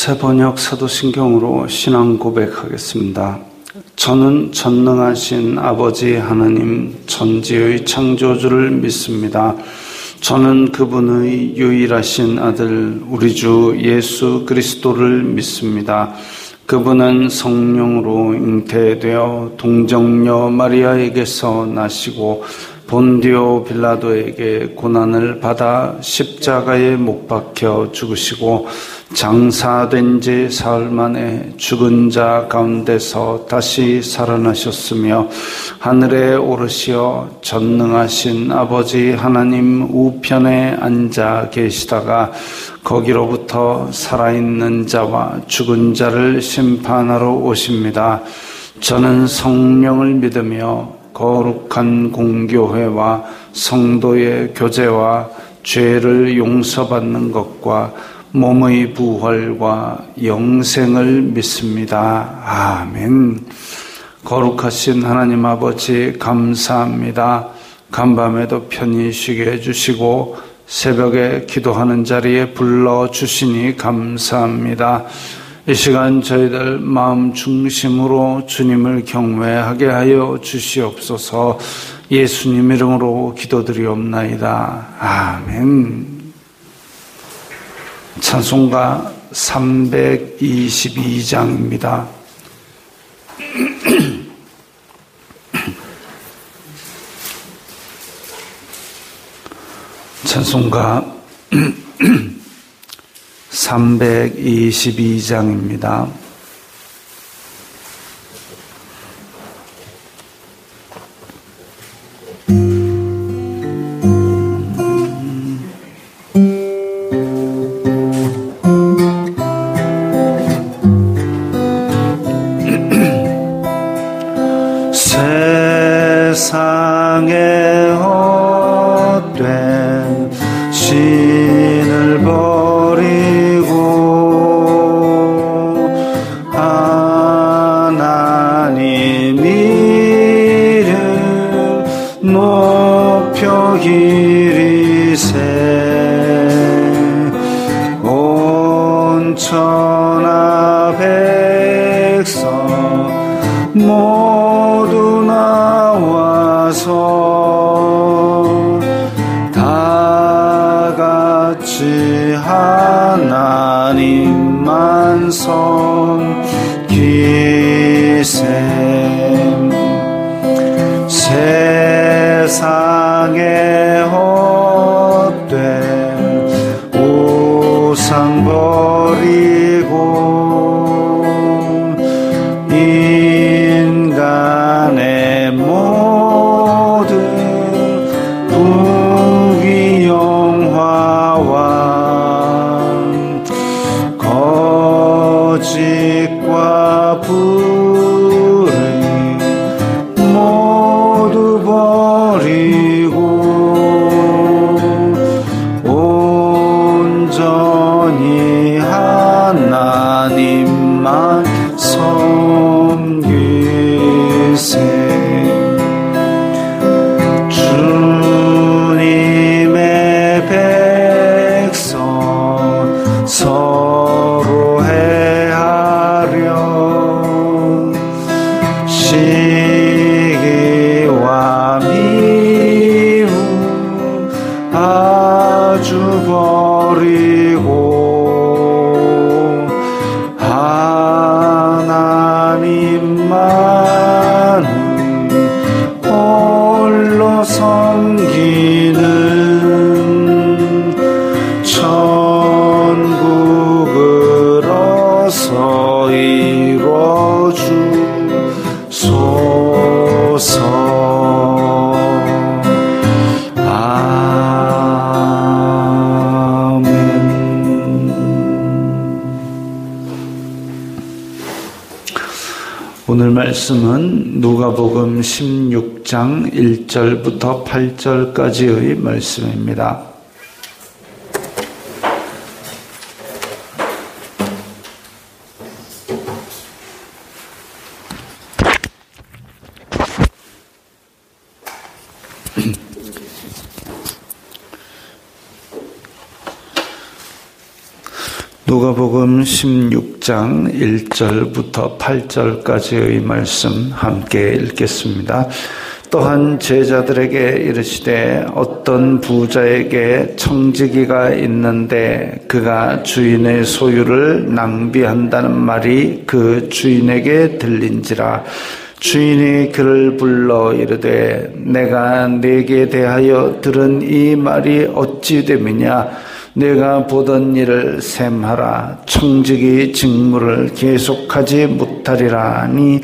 새번역 사도신경으로 신앙 고백하겠습니다. 저는 전능하신 아버지 하나님 천지의 창조주를 믿습니다. 저는 그분의 유일하신 아들 우리 주 예수 그리스도를 믿습니다. 그분은 성령으로 잉태되어 동정녀 마리아에게서 나시고 본디오 빌라도에게 고난을 받아 십자가에 못 박혀 죽으시고 장사된 지 사흘 만에 죽은 자 가운데서 다시 살아나셨으며 하늘에 오르시어 전능하신 아버지 하나님 우편에 앉아 계시다가 거기로부터 살아있는 자와 죽은 자를 심판하러 오십니다. 저는 성령을 믿으며 거룩한 공교회와 성도의 교제와 죄를 용서받는 것과 몸의 부활과 영생을 믿습니다. 아멘. 거룩하신 하나님 아버지 감사합니다. 간밤에도 편히 쉬게 해주시고 새벽에 기도하는 자리에 불러주시니 감사합니다. 이 시간 저희들 마음 중심으로 주님을 경외하게 하여 주시옵소서. 예수님 이름으로 기도드리옵나이다. 아멘. 찬송가 322장입니다. 찬송가 322장입니다. 세상에 헛된 신을 버리고 하나님 이름 높여 기리세 온 천하 백성 모두 나와서 다 같이 하나님만 섬기세. 세상에 헛된 우상 버리고 인간의 모든 부귀영화와 거짓과 불의 모두 버리고 온전히 하나님만 섬기세. 주님의 백성 서로 해하려 시기와 미움 아주 버리고 하나님만을 홀로 섬기는 천국을 어서 이뤄 주소서. 오늘 말씀은 누가복음 16장 1절부터 8절까지의 말씀입니다. 누가복음 16장 1절부터 8절까지의 말씀 함께 읽겠습니다. 또한 제자들에게 이르시되 어떤 부자에게 청지기가 있는데 그가 주인의 소유를 낭비한다는 말이 그 주인에게 들린지라. 주인이 그를 불러 이르되 내가 네게 대하여 들은 이 말이 어찌 됨이냐. 내가 보던 일을 셈하라. 청지기 직무를 계속하지 못하리라 하니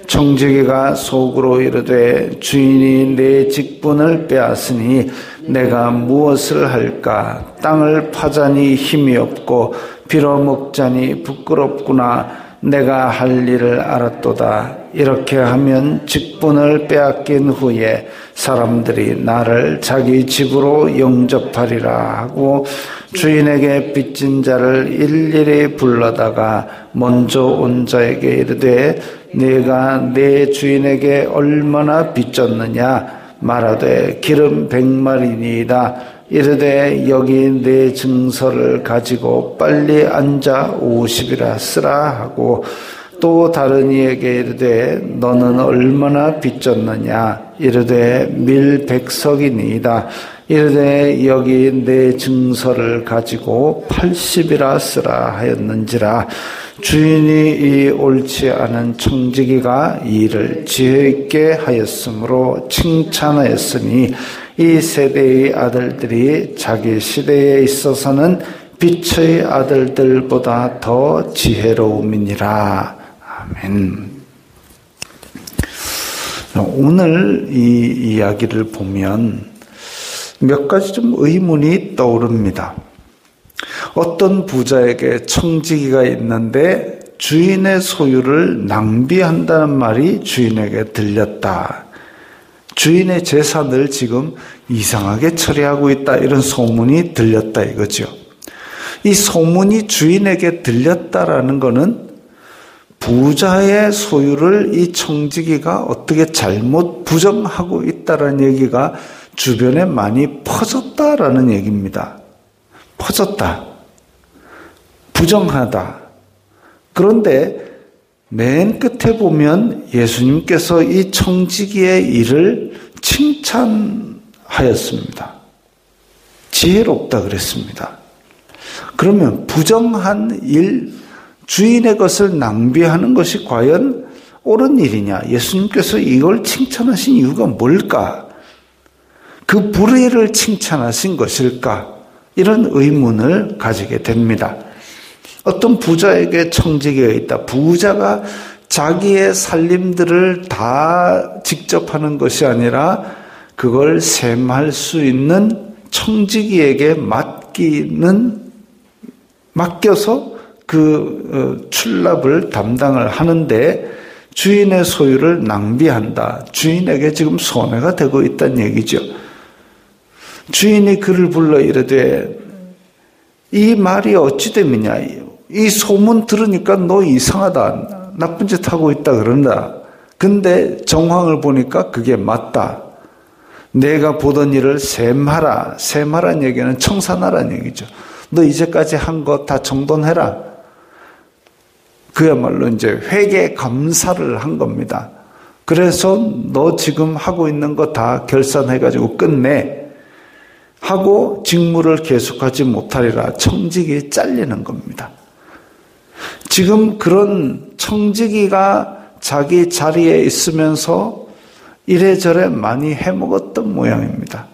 청지기가 속으로 이르되 주인이 내 직분을 빼앗으니 내가 무엇을 할까. 땅을 파자니 힘이 없고 빌어먹자니 부끄럽구나. 내가 할 일을 알았도다. 이렇게 하면 직분을 빼앗긴 후에 사람들이 나를 자기 집으로 영접하리라 하고 주인에게 빚진 자를 일일이 불러다가 먼저 온 자에게 이르되 네가 내 주인에게 얼마나 빚졌느냐. 말하되 기름 100마리니이다. 이르되 여기 내 증서를 가지고 빨리 앉아 50이라 쓰라 하고 또 다른 이에게 이르되 너는 얼마나 빚졌느냐. 이르되 밀 100석이니이다. 이르되 여기 내 증서를 가지고 80이라 쓰라 하였는지라. 주인이 이 옳지 않은 청지기가 일을 지혜 있게 하였으므로 칭찬하였으니 이 세대의 아들들이 자기 시대에 있어서는 빛의 아들들보다 더 지혜로움이니라. 아멘. 오늘 이 이야기를 보면 몇 가지 좀 의문이 떠오릅니다. 어떤 부자에게 청지기가 있는데 주인의 소유를 낭비한다는 말이 주인에게 들렸다. 주인의 재산을 지금 이상하게 처리하고 있다. 이런 소문이 들렸다 이거죠. 이 소문이 주인에게 들렸다라는 것은 부자의 소유를 이 청지기가 어떻게 잘못 부정하고 있다라는 얘기가 주변에 많이 퍼졌다라는 얘기입니다. 퍼졌다. 부정하다. 그런데 맨 끝에 보면 예수님께서 이 청지기의 일을 칭찬하였습니다. 지혜롭다 그랬습니다. 그러면 부정한 일, 주인의 것을 낭비하는 것이 과연 옳은 일이냐? 예수님께서 이걸 칭찬하신 이유가 뭘까? 그 불의를 칭찬하신 것일까? 이런 의문을 가지게 됩니다. 어떤 부자에게 청지기가 있다. 부자가 자기의 살림들을 다 직접 하는 것이 아니라 그걸 셈할 수 있는 청지기에게 맡겨서 그 출납을 담당을 하는데 주인의 소유를 낭비한다. 주인에게 지금 손해가 되고 있다는 얘기죠. 주인이 그를 불러 이르되 이 말이 어찌 됨이냐. 이 소문 들으니까 너 이상하다. 나쁜 짓 하고 있다 그런다. 근데 정황을 보니까 그게 맞다. 내가 보던 일을 셈하라. 셈하라는 얘기는 청산하라는 얘기죠. 너 이제까지 한 거 다 정돈해라. 그야말로 이제 회계 감사를 한 겁니다. 그래서 너 지금 하고 있는 거 다 결산해가지고 끝내. 하고 직무를 계속하지 못하리라. 청지기 잘리는 겁니다. 지금 그런 청지기가 자기 자리에 있으면서 이래저래 많이 해먹었던 모양입니다.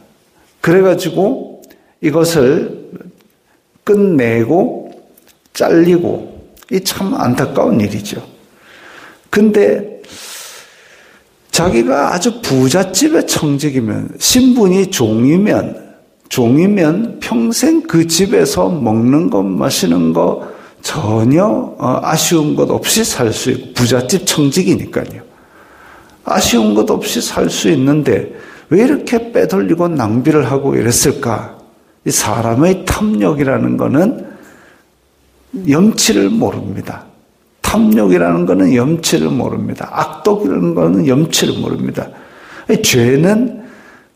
그래가지고 이것을 끝내고 잘리고 이 참 안타까운 일이죠. 근데 자기가 아주 부잣집의 청지기면 신분이 종이면 평생 그 집에서 먹는 것 마시는 거 전혀 아쉬운 것 없이 살 수 있고 부잣집 청지기니까요. 아쉬운 것 없이 살 수 있는데 왜 이렇게 빼돌리고 낭비를 하고 이랬을까? 이 사람의 탐욕이라는 거는 염치를 모릅니다. 탐욕이라는 거는 염치를 모릅니다. 악독이라는 거는 염치를 모릅니다. 죄는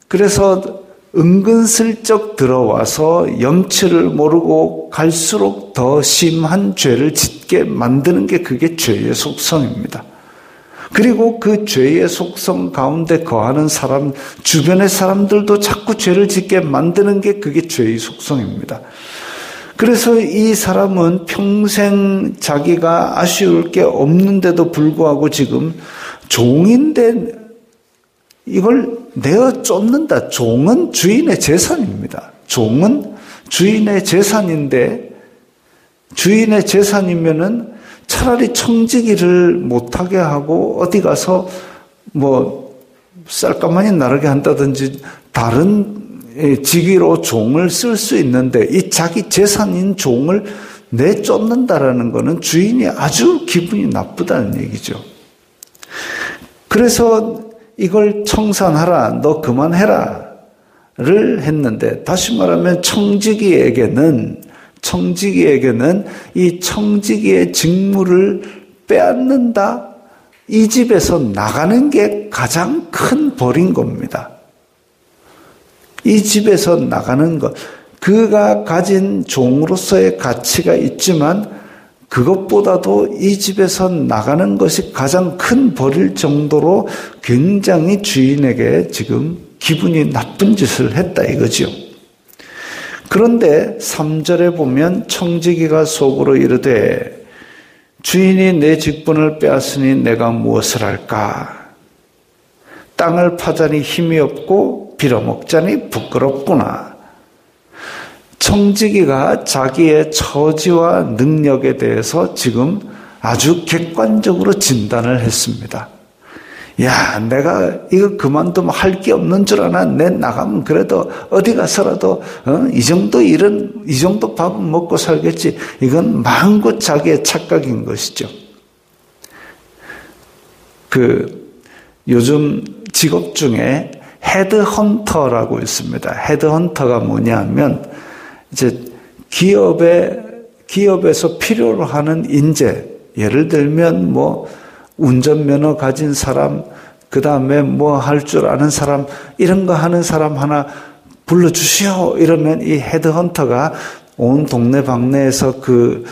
그래서 은근슬쩍 들어와서 염치를 모르고 갈수록 더 심한 죄를 짓게 만드는 게 그게 죄의 속성입니다. 그리고 그 죄의 속성 가운데 거하는 사람, 주변의 사람들도 자꾸 죄를 짓게 만드는 게 그게 죄의 속성입니다. 그래서 이 사람은 평생 자기가 아쉬울 게 없는데도 불구하고 지금 종인데 이걸 내어 쫓는다. 종은 주인의 재산입니다. 종은 주인의 재산인데 주인의 재산이면은 차라리 청지기를 못하게 하고 어디 가서 뭐 쌀가마니 나르게 한다든지 다른 직위로 종을 쓸 수 있는데 이 자기 재산인 종을 내쫓는다라는 것은 주인이 아주 기분이 나쁘다는 얘기죠. 그래서 이걸 청산하라, 너 그만해라를 했는데 다시 말하면 청지기에게는 이 청지기의 직무를 빼앗는다, 이 집에서 나가는 게 가장 큰 벌인 겁니다. 이 집에서 나가는 것, 그가 가진 종으로서의 가치가 있지만 그것보다도 이 집에서 나가는 것이 가장 큰 벌일 정도로 굉장히 주인에게 지금 기분이 나쁜 짓을 했다 이거죠. 그런데 3절에 보면 청지기가 속으로 이르되 주인이 내 직분을 빼앗으니 내가 무엇을 할까? 땅을 파자니 힘이 없고 빌어먹자니 부끄럽구나. 청지기가 자기의 처지와 능력에 대해서 지금 아주 객관적으로 진단을 했습니다. 야, 내가 이거 그만두면 할 게 없는 줄 아나? 내 나가면 그래도 어디 가서라도 이 정도 일은, 이 정도 밥은 먹고 살겠지. 이건 마음껏 자기의 착각인 것이죠. 요즘 직업 중에 헤드헌터라고 있습니다. 헤드헌터가 뭐냐면 이제 기업에서 필요로 하는 인재, 예를 들면 뭐 운전면허 가진 사람, 그 다음에 뭐 할 줄 아는 사람, 이런 거 하는 사람 하나 불러주시오. 이러면 이 헤드헌터가 온 동네 방네에서 그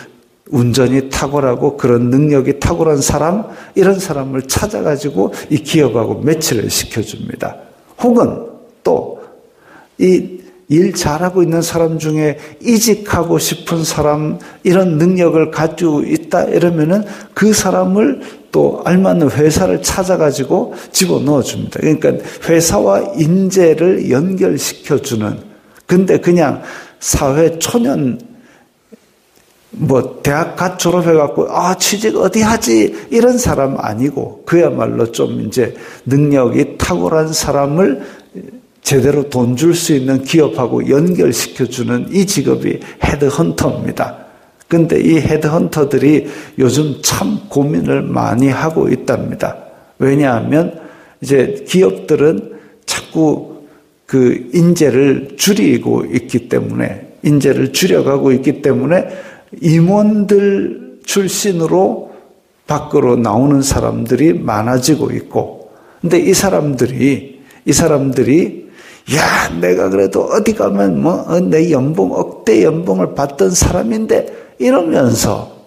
운전이 탁월하고 그런 능력이 탁월한 사람, 이런 사람을 찾아가지고 이 기업하고 매치를 시켜줍니다. 혹은 또 일 잘하고 있는 사람 중에 이직하고 싶은 사람, 이런 능력을 가지고 있다 이러면은 그 사람을 또 알맞는 회사를 찾아가지고 집어넣어 줍니다. 그러니까 회사와 인재를 연결시켜주는, 근데 그냥 사회 초년, 뭐 대학 갓 졸업해갖고 취직 어디 하지 이런 사람 아니고 그야말로 좀 이제 능력이 탁월한 사람을 제대로 돈 줄 수 있는 기업하고 연결시켜주는 이 직업이 헤드헌터입니다. 근데 이 헤드헌터들이 요즘 참 고민을 많이 하고 있답니다. 왜냐하면 이제 기업들은 자꾸 그 인재를 줄이고 있기 때문에, 인재를 줄여가고 있기 때문에 임원들 출신으로 밖으로 나오는 사람들이 많아지고 있고, 근데 이 사람들이 야, 내가 그래도 어디 가면 내 연봉, 억대 연봉을 받던 사람인데 이러면서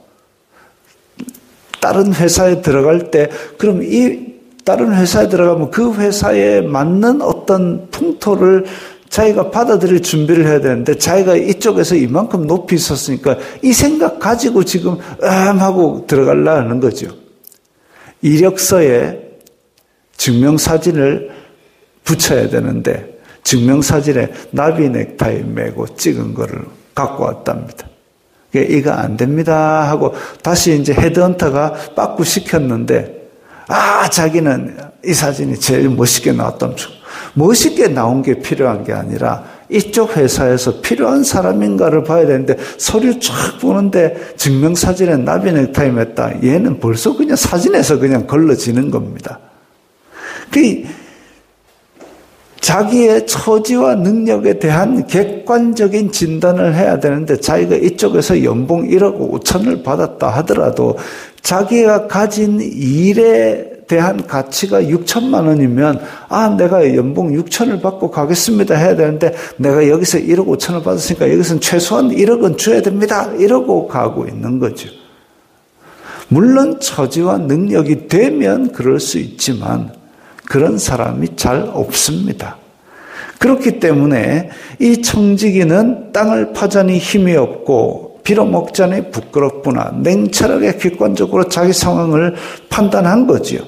다른 회사에 들어갈 때, 그럼 이 다른 회사에 들어가면 그 회사에 맞는 어떤 풍토를 자기가 받아들일 준비를 해야 되는데 자기가 이쪽에서 이만큼 높이 있었으니까 이 생각 가지고 지금 하고 들어가려 하는 거죠. 이력서에 증명사진을 붙여야 되는데 증명사진에 나비 넥타이 메고 찍은 거를 갖고 왔답니다. 이거 안 됩니다 하고 다시 이제 헤드헌터가 빠꾸 시켰는데 자기는 이 사진이 제일 멋있게 나왔답니다. 멋있게 나온 게 필요한 게 아니라 이쪽 회사에서 필요한 사람인가를 봐야 되는데 서류 쫙 보는데 증명사진에 나비 넥타이 맸다. 얘는 벌써 그냥 사진에서 그냥 걸러지는 겁니다. 자기의 처지와 능력에 대한 객관적인 진단을 해야 되는데 자기가 이쪽에서 연봉 1억 5천을 받았다 하더라도 자기가 가진 일에 대한 가치가 6천만 원이면 내가 연봉 6천을 받고 가겠습니다 해야 되는데 내가 여기서 1억 5천을 받았으니까 여기서는 최소한 1억은 줘야 됩니다 이러고 가고 있는 거죠. 물론 처지와 능력이 되면 그럴 수 있지만 그런 사람이 잘 없습니다. 그렇기 때문에 이 청지기는 땅을 파자니 힘이 없고 빌어먹자니 부끄럽구나. 냉철하게 객관적으로 자기 상황을 판단한 거지요.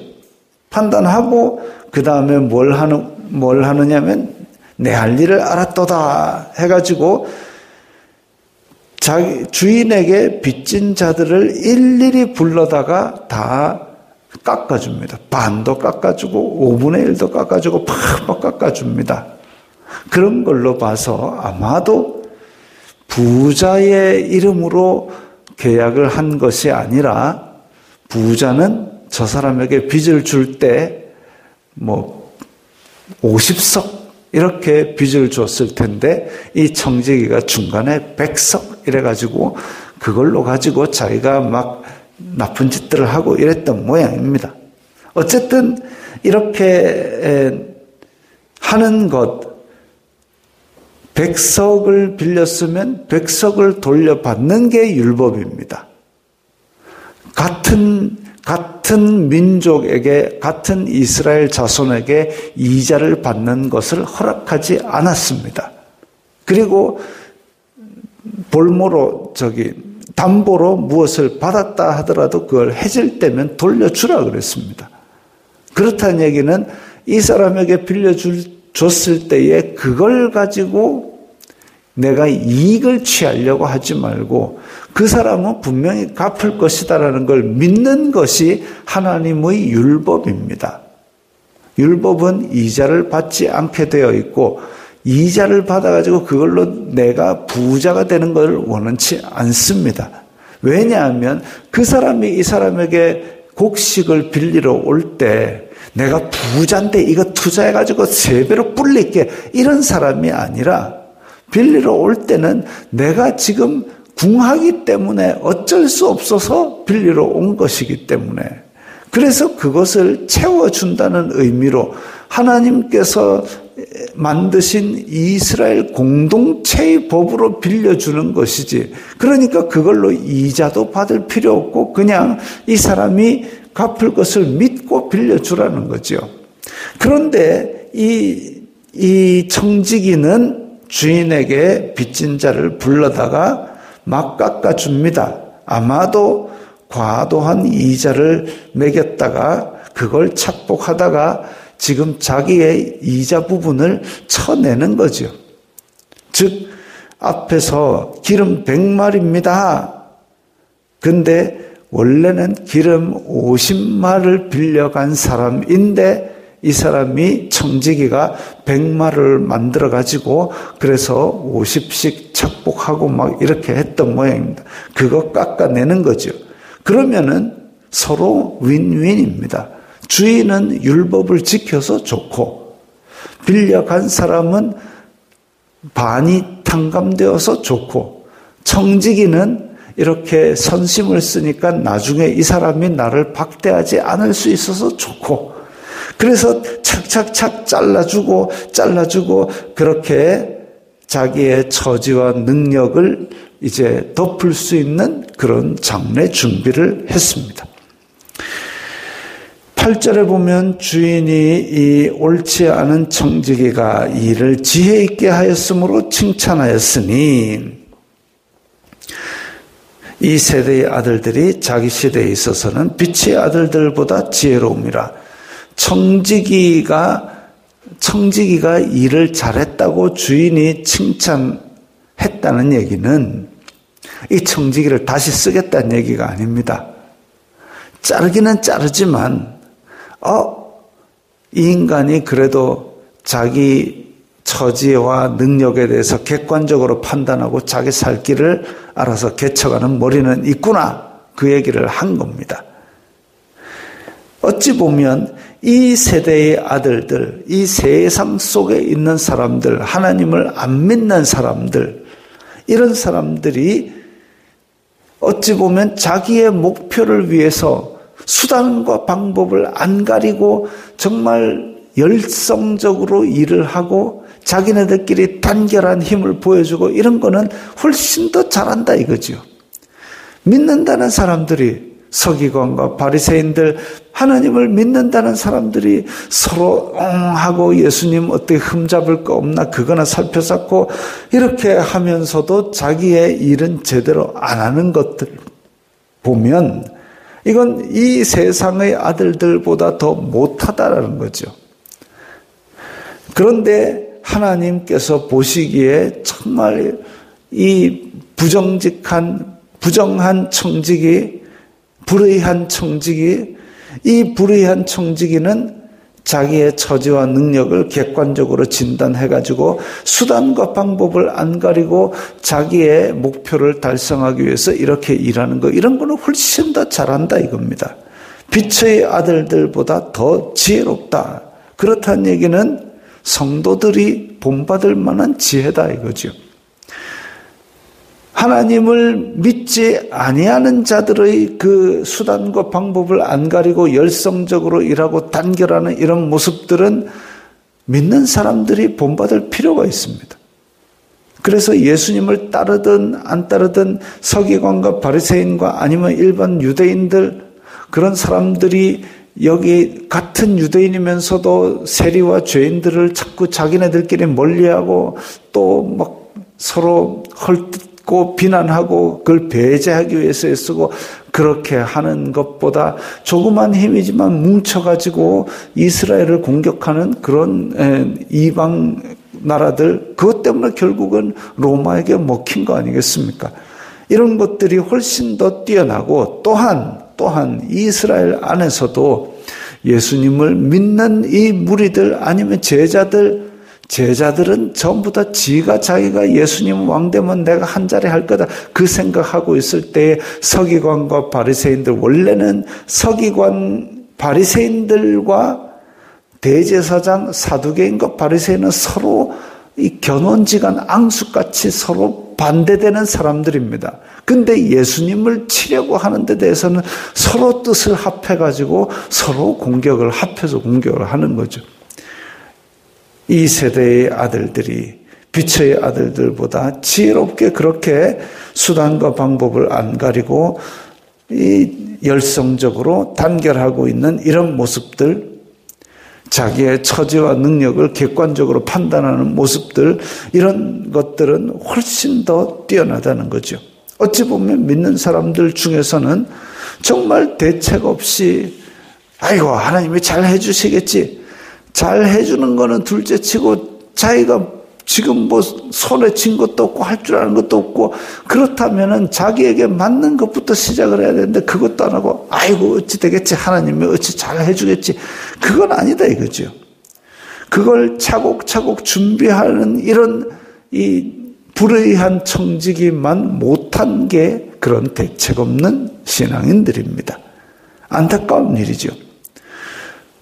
판단하고 그 다음에 뭘 하느냐면 내 할 일을 알았도다 해가지고 자기 주인에게 빚진 자들을 일일이 불러다가 다 깎아줍니다. 반도 깎아주고 5분의 1도 깎아주고 팍팍 깎아줍니다. 그런 걸로 봐서 아마도 부자의 이름으로 계약을 한 것이 아니라 부자는 저 사람에게 빚을 줄 때 50석 이렇게 빚을 줬을 텐데 이 청지기가 중간에 100석 이래가지고 그걸로 가지고 자기가 막 나쁜 짓들을 하고 이랬던 모양입니다. 어쨌든 이렇게 하는 것 100석을 빌렸으면 100석을 돌려받는 게 율법입니다. 같은 민족에게 같은 이스라엘 자손에게 이자를 받는 것을 허락하지 않았습니다. 그리고 담보로 무엇을 받았다 하더라도 그걸 해질 때면 돌려주라 그랬습니다. 그렇다는 얘기는 이 사람에게 줬을 때에 그걸 가지고 내가 이익을 취하려고 하지 말고 그 사람은 분명히 갚을 것이다라는 걸 믿는 것이 하나님의 율법입니다. 율법은 이자를 받지 않게 되어 있고 이자를 받아가지고 그걸로 내가 부자가 되는 걸 원치 않습니다. 왜냐하면 그 사람이 이 사람에게 곡식을 빌리러 올 때 내가 부자인데 이거 투자해가지고 3배로 불릴게 이런 사람이 아니라 빌리러 올 때는 내가 지금 궁하기 때문에 어쩔 수 없어서 빌리러 온 것이기 때문에 그래서 그것을 채워준다는 의미로 하나님께서 만드신 이스라엘 공동체의 법으로 빌려주는 것이지 그러니까 그걸로 이자도 받을 필요 없고 그냥 이 사람이 갚을 것을 믿고 빌려주라는 거죠. 그런데 이 청지기는 주인에게 빚진 자를 불러다가 막 깎아줍니다. 아마도 과도한 이자를 매겼다가 그걸 착복하다가 지금 자기의 이자 부분을 쳐내는 거죠. 즉 앞에서 기름 100마리입니다. 근데 원래는 기름 50마리를 빌려간 사람인데 이 사람이 청지기가 100마리를 만들어가지고 그래서 50씩 착복하고 막 이렇게 했던 모양입니다. 그거 깎아내는 거죠. 그러면은 서로 윈윈입니다. 주인은 율법을 지켜서 좋고 빌려간 사람은 반이 탕감되어서 좋고 청지기는 이렇게 선심을 쓰니까 나중에 이 사람이 나를 박대하지 않을 수 있어서 좋고 그래서 착착착 잘라주고 그렇게 자기의 처지와 능력을 이제 덮을 수 있는 그런 장래 준비를 했습니다. 8절에 보면 주인이 이 옳지 않은 청지기가 이를 지혜 있게 하였으므로 칭찬하였으니 이 세대의 아들들이 자기 시대에 있어서는 빛의 아들들보다 지혜로움이라. 청지기가 일을 잘했다고 주인이 칭찬했다는 얘기는 이 청지기를 다시 쓰겠다는 얘기가 아닙니다. 자르기는 자르지만 이 인간이 그래도 자기 처지와 능력에 대해서 객관적으로 판단하고 자기 살 길을 알아서 개척하는 머리는 있구나. 그 얘기를 한 겁니다. 어찌 보면 이 세대의 아들들, 이 세상 속에 있는 사람들, 하나님을 안 믿는 사람들, 이런 사람들이 어찌 보면 자기의 목표를 위해서 수단과 방법을 안 가리고 정말 열성적으로 일을 하고 자기네들끼리 단결한 힘을 보여주고 이런 거는 훨씬 더 잘한다 이거죠. 믿는다는 사람들이, 서기관과 바리새인들, 하나님을 믿는다는 사람들이 서로 하고 예수님 어떻게 흠잡을 거 없나 그거나 살펴봤고 이렇게 하면서도 자기의 일은 제대로 안 하는 것들 보면 이건 이 세상의 아들들보다 더 못하다라는 거죠. 그런데 하나님께서 보시기에 정말 이 부정한 청지기, 불의한 청지기, 이 불의한 청지기는 자기의 처지와 능력을 객관적으로 진단해가지고 수단과 방법을 안 가리고 자기의 목표를 달성하기 위해서 이렇게 일하는 거, 이런 거는 훨씬 더 잘한다 이겁니다. 빛의 아들들보다 더 지혜롭다. 그렇다는 얘기는 성도들이 본받을 만한 지혜다 이거죠. 하나님을 믿지 아니하는 자들의 그 수단과 방법을 안 가리고 열성적으로 일하고 단결하는 이런 모습들은 믿는 사람들이 본받을 필요가 있습니다. 그래서 예수님을 따르든 안 따르든 서기관과 바리새인과 아니면 일반 유대인들, 그런 사람들이 여기 같은 유대인이면서도 세리와 죄인들을 자꾸 자기네들끼리 멀리하고 또 막 서로 헐뜯고 비난하고 그걸 배제하기 위해서 애쓰고 그렇게 하는 것보다 조그만 힘이지만 뭉쳐가지고 이스라엘을 공격하는 그런 이방 나라들, 그것 때문에 결국은 로마에게 먹힌 거 아니겠습니까? 이런 것들이 훨씬 더 뛰어나고 또한 이스라엘 안에서도 예수님을 믿는 이 무리들 아니면 제자들은 전부 다 자기가 예수님 왕되면 내가 한 자리 할 거다 그 생각하고 있을 때에 서기관과 바리새인들, 원래는 서기관 바리새인들과 대제사장 사두개인과 바리새인은 서로 이 견원지간 앙숙같이 서로 반대되는 사람들입니다. 근데 예수님을 치려고 하는 데 대해서는 서로 뜻을 합해가지고 서로 합해서 공격을 하는 거죠. 이 세대의 아들들이 빛의 아들들보다 지혜롭게 그렇게 수단과 방법을 안 가리고 이 열성적으로 단결하고 있는 이런 모습들, 자기의 처지와 능력을 객관적으로 판단하는 모습들, 이런 것들은 훨씬 더 뛰어나다는 거죠. 어찌 보면 믿는 사람들 중에서는 정말 대책 없이 아이고 하나님이 잘 해주시겠지, 잘 해주는 거는 둘째치고 자기가 지금 뭐 손에 쥔 것도 없고 할 줄 아는 것도 없고 그렇다면은 자기에게 맞는 것부터 시작을 해야 되는데 그것도 안 하고 아이고 어찌 되겠지, 하나님이 어찌 잘 해주겠지, 그건 아니다 이거죠. 그걸 차곡차곡 준비하는 이런 이 불의한 청지기만 못한 게 그런 대책 없는 신앙인들입니다. 안타까운 일이죠.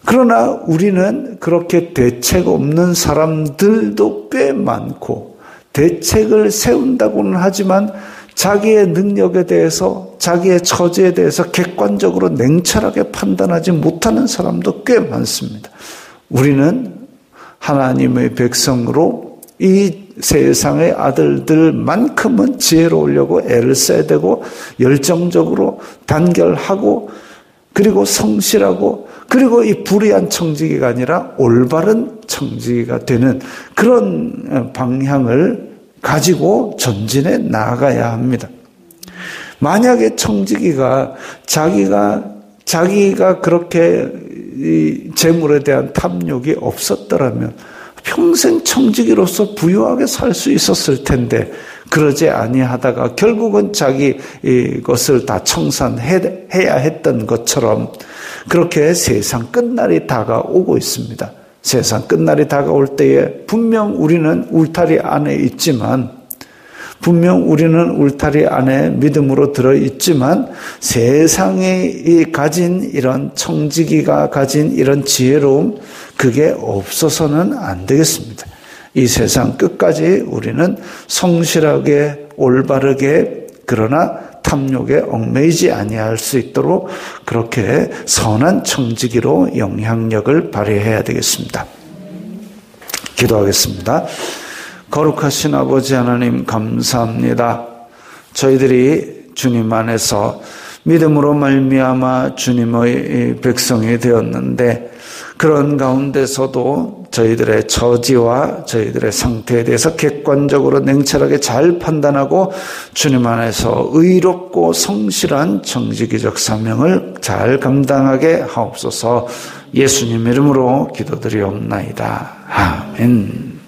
그러나 우리는 그렇게 대책 없는 사람들도 꽤 많고 대책을 세운다고는 하지만 자기의 능력에 대해서, 자기의 처지에 대해서 객관적으로 냉철하게 판단하지 못하는 사람도 꽤 많습니다. 우리는 하나님의 백성으로 이 세상의 아들들만큼은 지혜로우려고 애를 써야 되고 열정적으로 단결하고 그리고 성실하고 그리고 이 불의한 청지기가 아니라 올바른 청지기가 되는 그런 방향을 가지고 전진해 나아가야 합니다. 만약에 청지기가 자기가 그렇게 이 재물에 대한 탐욕이 없었더라면 평생 청지기로서 부유하게 살 수 있었을 텐데 그러지 아니하다가 결국은 자기 것을 다 청산해야 했던 것처럼 그렇게 세상 끝날이 다가오고 있습니다. 세상 끝날이 다가올 때에 분명 우리는 울타리 안에 있지만, 분명 우리는 울타리 안에 믿음으로 들어있지만 세상에 가진 이런 청지기가 가진 이런 지혜로움, 그게 없어서는 안 되겠습니다. 이 세상 끝까지 우리는 성실하게 올바르게 그러나 탐욕에 얽매이지 아니할 수 있도록 그렇게 선한 청지기로 영향력을 발휘해야 되겠습니다. 기도하겠습니다. 거룩하신 아버지 하나님 감사합니다. 저희들이 주님 안에서 믿음으로 말미암아 주님의 백성이 되었는데 그런 가운데서도 저희들의 처지와 저희들의 상태에 대해서 객관적으로 냉철하게 잘 판단하고 주님 안에서 의롭고 성실한 정직이적 사명을 잘 감당하게 하옵소서. 예수님 이름으로 기도드리옵나이다. 아멘.